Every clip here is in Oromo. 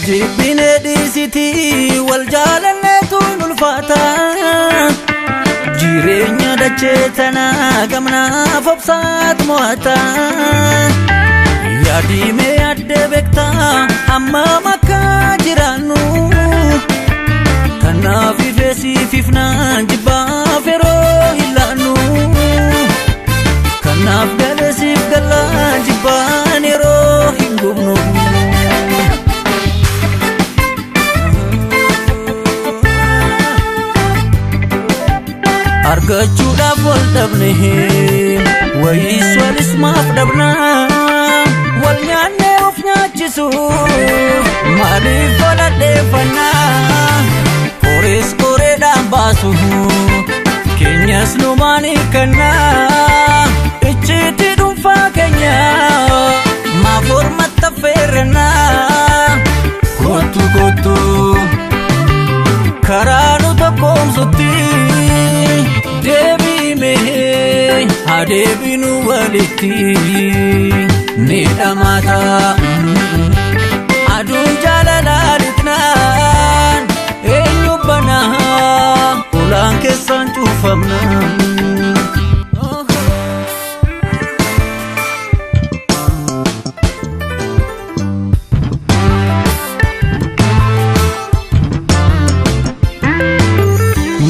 Waljibine disiti waljalannetu nulfata Jireenya dachetana gamna fobsat moata Yaadime adde bekta amma makka jiranu Kanaaf ifeesi fifna jibba fero ilanu Kanaaf galesif gala jibba nero hingumnu Argachuudhaaf wal dhabne wayis walis maaf dhabna wal nyaanne of nyaachisu maaliif wal addeeffanna Kores koreedhaan baasu keenyas numaan hiikanna ichiitti dhuunfaa keenya maaf ormatta feerranna Kottu karaa nu tokkoomsutti Deebinu walitti ni dhamata aduun jaalalaalitnaan eenyu banaa ulaan keessaan cuufamna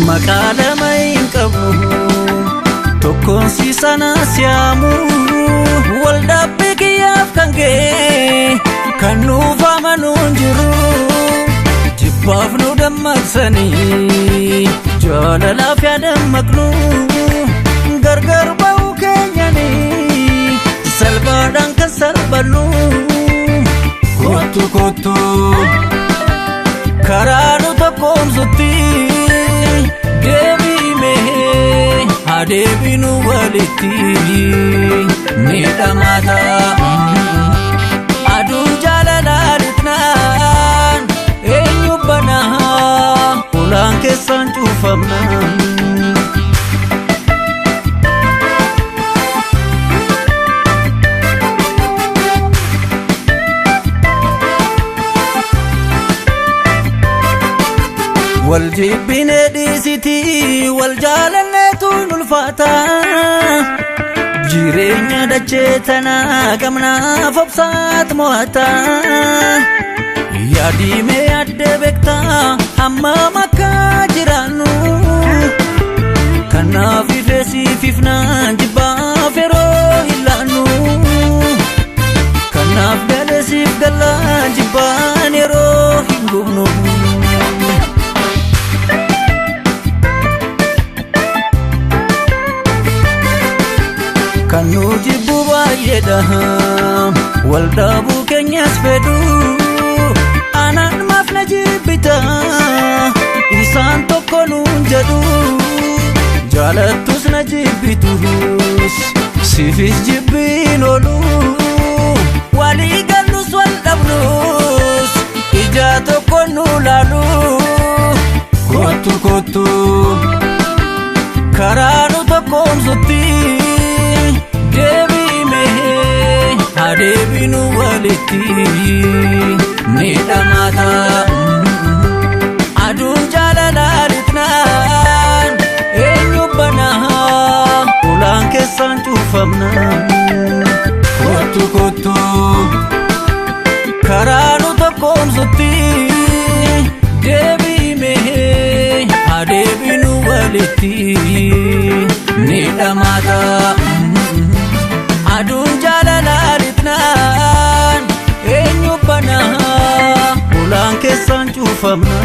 Maqaa lama hin qabu Tokkonsi sana siyamu waldhabbii kiyyaaf kan ga'e kan nuuf amanuun jiru jibbaaf nu dammaqsanii jaalalaaf yaadammaqnu gargar ba'uu keenyanii salphaadhaan kan salphannu Kottu karaa nu tokkoomsutti Deebinu walitti ni dhamata aduun jaalalaalitnaan eenyu banaa ulaan keessaan cuufamna Waljibine disiti waljalannetu nulfata Jireenya dachetana gamna fobsat moata Yaadime adde bekta amma makka jiranu Kanaaf ifeesi fifna jibba fero ilanu Kanaaf galesif gala jibba nero hingumnu Kanu jibbu baay'eedha wal dhabuu keenyas fedhu anaan maaf na jibbita isaan tokko nuun jedhu jaalattus na jibbitus siifis jibbiin oolu walii gallus wal dhabnus ija tokko nu laalu Kottu karaa nu tokkoomsutti Deebinu walitti ni dhamata aduun jaalalaalitnaan eenyu banaa ulaan keessaan cuufamna Kottu karaa nu tokkoomsutti deebinu walitti ni dhamata aduun jaalalaalitnaan eenyu banaa ulaan keessaan cuufamna